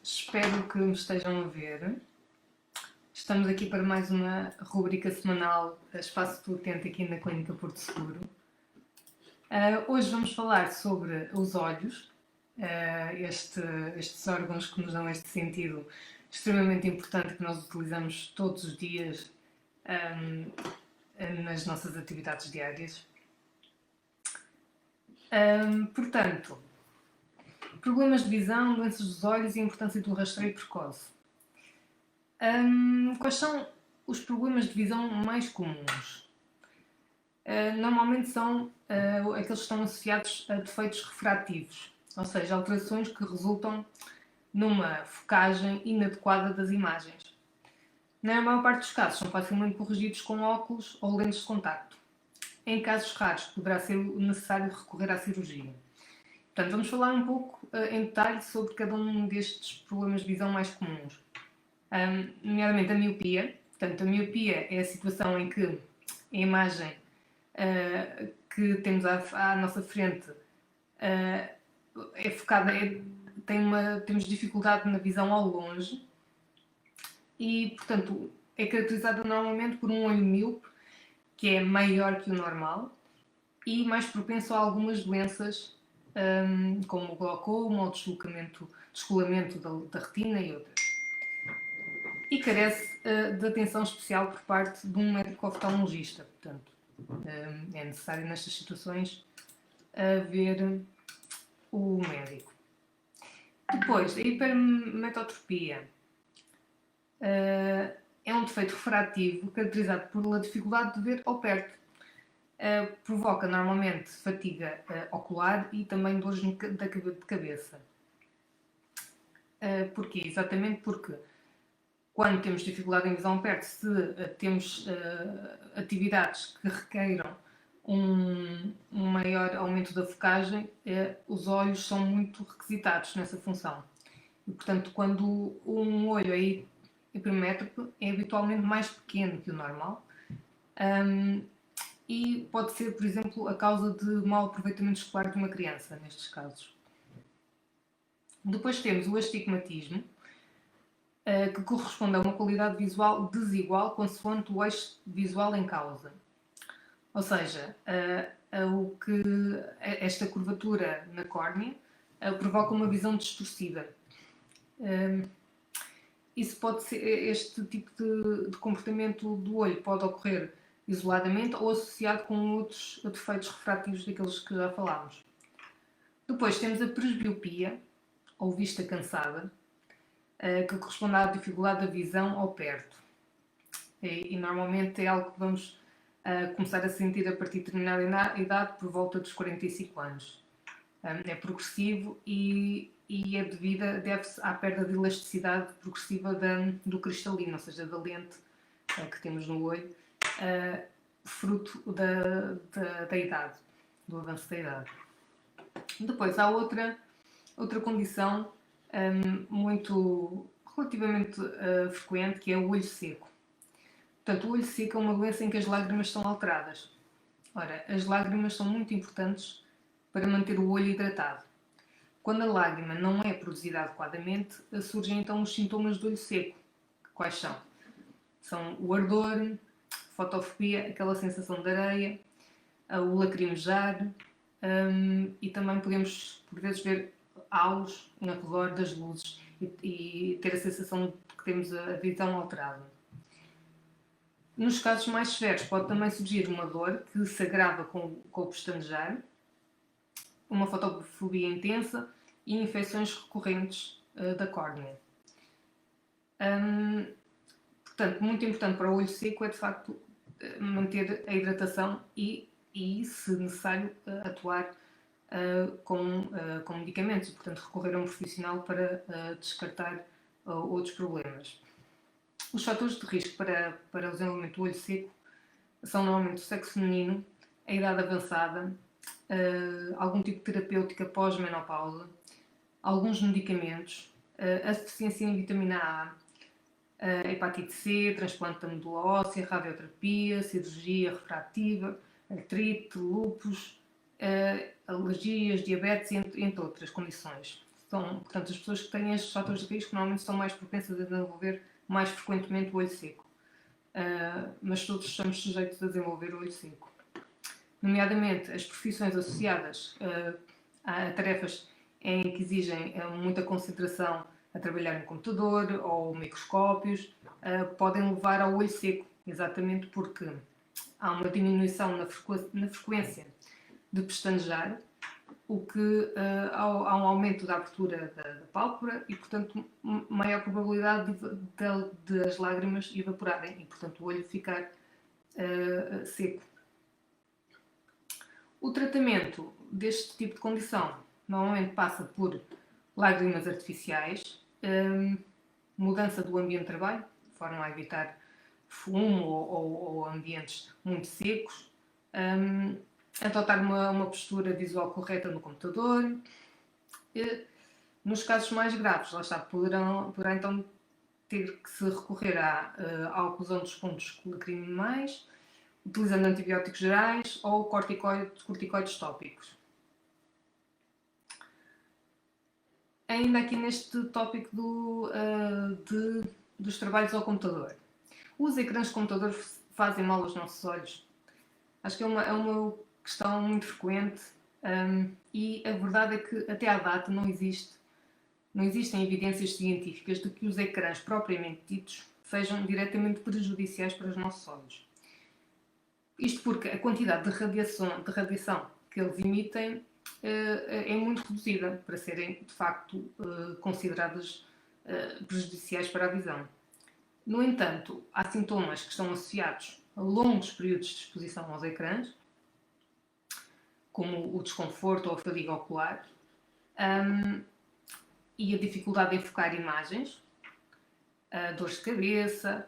Espero que me estejam a ver. Estamos aqui para mais uma rubrica semanal Espaço do Utente aqui na Clínica Porto Seguro. Hoje vamos falar sobre os olhos, estes órgãos que nos dão este sentido extremamente importante que nós utilizamos todos os dias nas nossas atividades diárias. Portanto, problemas de visão, doenças dos olhos e a importância do rastreio precoce. Quais são os problemas de visão mais comuns? Normalmente são aqueles que estão associados a defeitos refrativos, ou seja, alterações que resultam numa focagem inadequada das imagens. Na maior parte dos casos são facilmente corrigidos com óculos ou lentes de contacto. Em casos raros poderá ser necessário recorrer à cirurgia. Portanto, vamos falar um pouco em detalhe sobre cada um destes problemas de visão mais comuns. Nomeadamente a miopia. Portanto, a miopia é a situação em que a imagem que temos à nossa frente é focada, temos dificuldade na visão ao longe e, portanto, é caracterizada normalmente por um olho míope, que é maior que o normal e mais propenso a algumas doenças como o glaucoma ou o descolamento da retina e outras. E carece de atenção especial por parte de um médico oftalmologista. Portanto, é necessário nestas situações ver o médico. Depois, a hipermetropia é um defeito refrativo caracterizado pela dificuldade de ver ao perto. Provoca normalmente fadiga ocular e também dores de cabeça. Porquê? Exatamente porque quando temos dificuldade em visão perto, se temos atividades que requeiram um maior aumento da focagem, os olhos são muito requisitados nessa função. E, portanto, quando um olho é hipermétrope, é habitualmente mais pequeno que o normal e pode ser, por exemplo, a causa de mau aproveitamento escolar de uma criança, nestes casos. Depois temos o astigmatismo, que corresponde a uma qualidade visual desigual consoante o eixo visual em causa. Ou seja, esta curvatura na córnea provoca uma visão distorcida. Este tipo de comportamento do olho pode ocorrer isoladamente ou associado com outros defeitos refrativos daqueles que já falámos. Depois temos a presbiopia, ou vista cansada, que corresponde à dificuldade da visão ao perto. E normalmente é algo que vamos começar a sentir a partir de determinada idade, por volta dos 45 anos. É progressivo e deve-se à perda de elasticidade progressiva do cristalino, ou seja, da lente que temos no olho, fruto da idade, do avanço da idade. Depois há outra condição muito relativamente frequente, que é o olho seco. Portanto, o olho seco é uma doença em que as lágrimas são alteradas. Ora, as lágrimas são muito importantes para manter o olho hidratado. Quando a lágrima não é produzida adequadamente, surgem então os sintomas do olho seco. Quais são? São o ardor, fotofobia, aquela sensação de areia, o lacrimejar, e também podemos, por vezes, ver halos ao redor das luzes e ter a sensação de que temos a visão alterada. Nos casos mais severos pode também surgir uma dor que se agrava com o pestanejar, uma fotofobia intensa e infecções recorrentes da córnea. Portanto, muito importante para o olho seco é de facto manter a hidratação e se necessário, atuar com medicamentos, portanto recorrer a um profissional para descartar outros problemas. Os fatores de risco para o desenvolvimento do olho seco são normalmente o sexo feminino, a idade avançada, algum tipo de terapêutica pós-menopausa, alguns medicamentos, a deficiência em vitamina A, hepatite C, transplante da medula óssea, radioterapia, cirurgia refrativa, artrite, lúpus, alergias, diabetes, entre outras condições. portanto, as pessoas que têm estes fatores de risco normalmente são mais propensas a desenvolver mais frequentemente o olho seco. Mas todos estamos sujeitos a desenvolver o olho seco. Nomeadamente, as profissões associadas a tarefas em que exigem muita concentração a trabalhar no computador ou microscópios podem levar ao olho seco, exatamente porque há uma diminuição na frequência de pestanejar, o que há um aumento da abertura da pálpebra e, portanto, maior probabilidade de as lágrimas evaporarem e, portanto, o olho ficar seco. O tratamento deste tipo de condição normalmente passa por lágrimas artificiais, mudança do ambiente de trabalho, de forma a evitar fumo ou ambientes muito secos, adotar uma postura visual correta no computador. Nos casos mais graves, lá está, poderá então ter que se recorrer à oclusão dos pontos lacrimais, utilizando antibióticos gerais ou corticoides tópicos. Ainda aqui neste tópico dos trabalhos ao computador. Os ecrãs de computador fazem mal aos nossos olhos? Acho que é uma questão muito frequente e a verdade é que até à data não existem evidências científicas de que os ecrãs propriamente ditos sejam diretamente prejudiciais para os nossos olhos. Isto porque a quantidade de radiação que eles emitem é muito reduzida para serem, de facto, consideradas prejudiciais para a visão. No entanto, há sintomas que estão associados a longos períodos de exposição aos ecrãs, como o desconforto ou a fadiga ocular, e a dificuldade em focar imagens, dores de cabeça.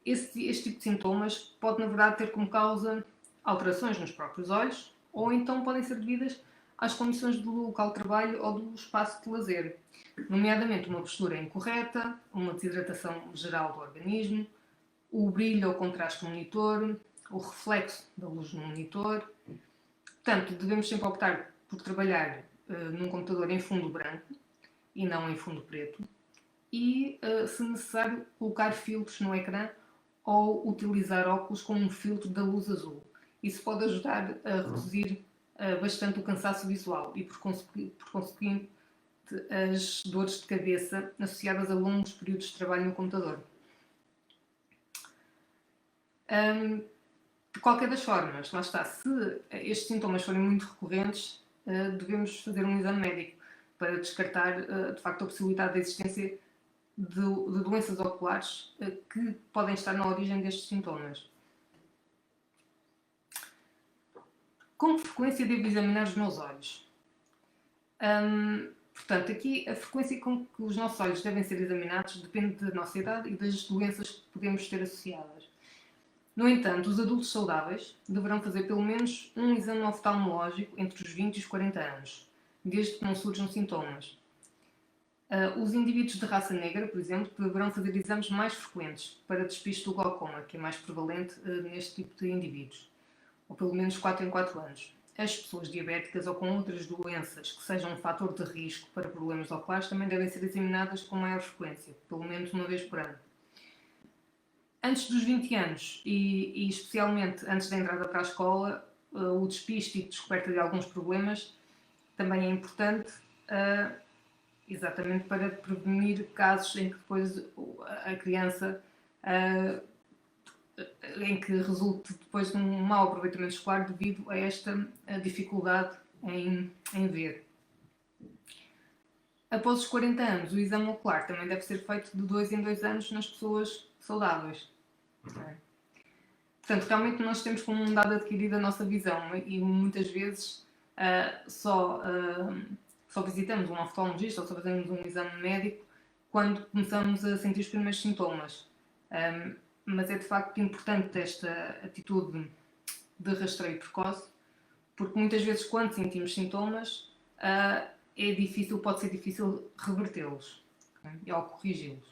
Este tipo de sintomas pode, na verdade, ter como causa alterações nos próprios olhos ou então podem ser devidas às condições do local de trabalho ou do espaço de lazer, nomeadamente uma postura incorreta, uma desidratação geral do organismo, o brilho ou contraste do monitor, o reflexo da luz no monitor. Portanto, devemos sempre optar por trabalhar num computador em fundo branco e não em fundo preto e, se necessário, colocar filtros no ecrã ou utilizar óculos com um filtro da luz azul. Isso pode ajudar a reduzir bastante o cansaço visual e, por conseguinte, as dores de cabeça associadas a longos períodos de trabalho no computador. De qualquer das formas, lá está, se estes sintomas forem muito recorrentes, devemos fazer um exame médico para descartar, de facto, a possibilidade da existência de doenças oculares que podem estar na origem destes sintomas. Com que frequência devo examinar os meus olhos? Portanto, aqui a frequência com que os nossos olhos devem ser examinados depende da nossa idade e das doenças que podemos ter associadas. No entanto, os adultos saudáveis deverão fazer pelo menos um exame oftalmológico entre os 20 e os 40 anos, desde que não surjam sintomas. Os indivíduos de raça negra, por exemplo, deverão fazer exames mais frequentes para despiste do glaucoma, que é mais prevalente neste tipo de indivíduos, ou pelo menos 4 em 4 anos. As pessoas diabéticas ou com outras doenças que sejam um fator de risco para problemas oculares também devem ser examinadas com maior frequência, pelo menos uma vez por ano. Antes dos 20 anos e especialmente antes da entrada para a escola, o despiste e descoberta de alguns problemas também é importante, exatamente para prevenir casos em que depois a criança em que resulte depois de um mau aproveitamento escolar devido a esta dificuldade em ver. Após os 40 anos, o exame ocular também deve ser feito de 2 em 2 anos nas pessoas saudáveis. Portanto, realmente nós temos como um dado adquirido a nossa visão e muitas vezes só visitamos um oftalmologista ou só fazemos um exame médico quando começamos a sentir os primeiros sintomas. Mas é de facto importante esta atitude de rastreio precoce, porque muitas vezes quando sentimos sintomas pode ser difícil revertê-los, ou corrigi-los.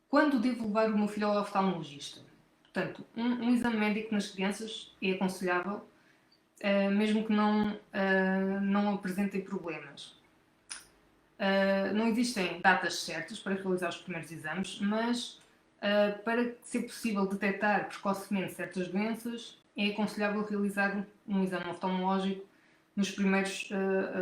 Quando devo levar o meu filho ao oftalmologista? Portanto, um exame médico nas crianças é aconselhável, mesmo que não apresentem problemas. Não existem datas certas para realizar os primeiros exames, mas para ser possível detectar precocemente certas doenças, é aconselhável realizar um exame oftalmológico nos primeiros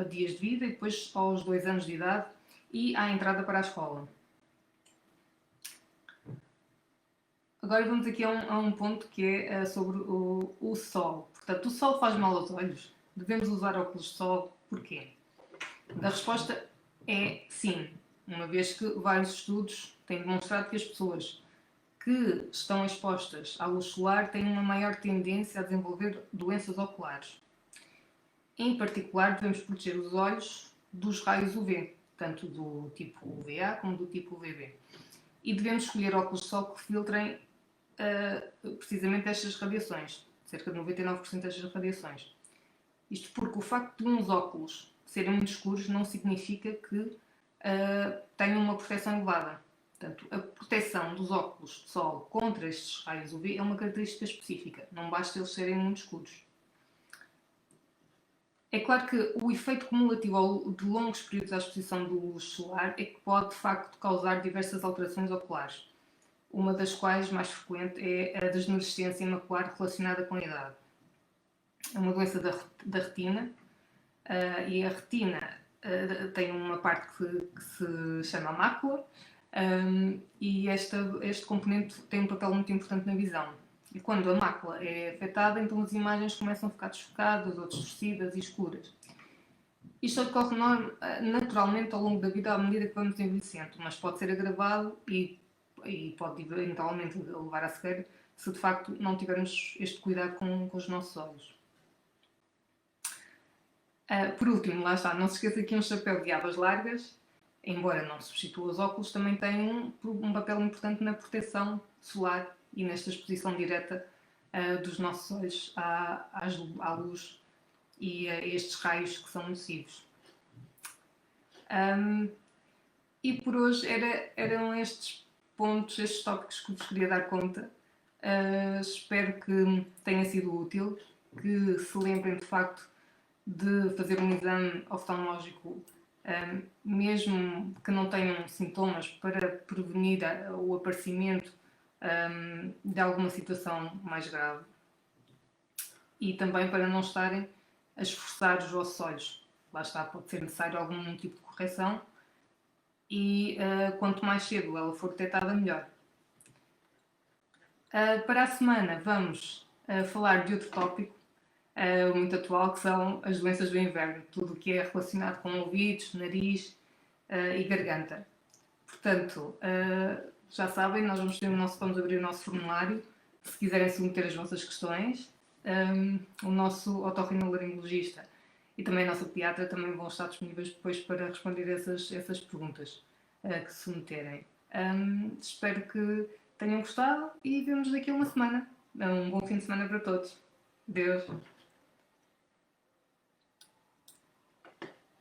dias de vida e depois aos 2 anos de idade e à entrada para a escola. Agora vamos aqui a um ponto que é sobre o sol. Portanto, o sol faz mal aos olhos? Devemos usar óculos de sol? Porquê? A resposta é sim, uma vez que vários estudos têm demonstrado que as pessoas que estão expostas à luz solar têm uma maior tendência a desenvolver doenças oculares. Em particular, devemos proteger os olhos dos raios UV, tanto do tipo UVA como do tipo UVB. E devemos escolher óculos de sol que filtrem precisamente estas radiações, cerca de 99% destas radiações. Isto porque o facto de uns óculos serem muito escuros não significa que tenham uma proteção elevada. Portanto, a proteção dos óculos de sol contra estes raios UV é uma característica específica, não basta eles serem muito escuros. É claro que o efeito cumulativo de longos períodos à exposição de luz solar é que pode, de facto, causar diversas alterações oculares, uma das quais mais frequente é a desnurescência macular relacionada com a idade. É uma doença da retina e a retina tem uma parte que se chama mácula e este componente tem um papel muito importante na visão. E quando a mácula é afetada, então as imagens começam a ficar desfocadas ou distorcidas e escuras. Isto ocorre naturalmente ao longo da vida à medida que vamos envelhecendo, mas pode ser agravado e pode eventualmente levar a cegueira se de facto não tivermos este cuidado com os nossos olhos. Por último, lá está, não se esqueça que um chapéu de abas largas, embora não substitua os óculos, também tem um papel importante na proteção solar e nesta exposição direta dos nossos olhos à luz e a estes raios que são nocivos. E por hoje eram estes pontos, estes tópicos que vos queria dar conta. Espero que tenha sido útil, que se lembrem de facto de fazer um exame oftalmológico, mesmo que não tenham sintomas, para prevenir o aparecimento de alguma situação mais grave e também para não estarem a esforçar os vossos olhos. Lá está, pode ser necessário algum tipo de correção e quanto mais cedo ela for detectada, melhor. Para a semana vamos falar de outro tópico muito atual, que são as doenças do inverno, tudo o que é relacionado com ouvidos, nariz e garganta. Portanto, já sabem, nós vamos abrir o nosso formulário, se quiserem submeter as vossas questões. O nosso otorrinolaringologista e também a nossa pediatra também vão estar disponíveis depois para responder essas perguntas que submeterem. Espero que tenham gostado e vemos daqui a uma semana. Um bom fim de semana para todos. Deus!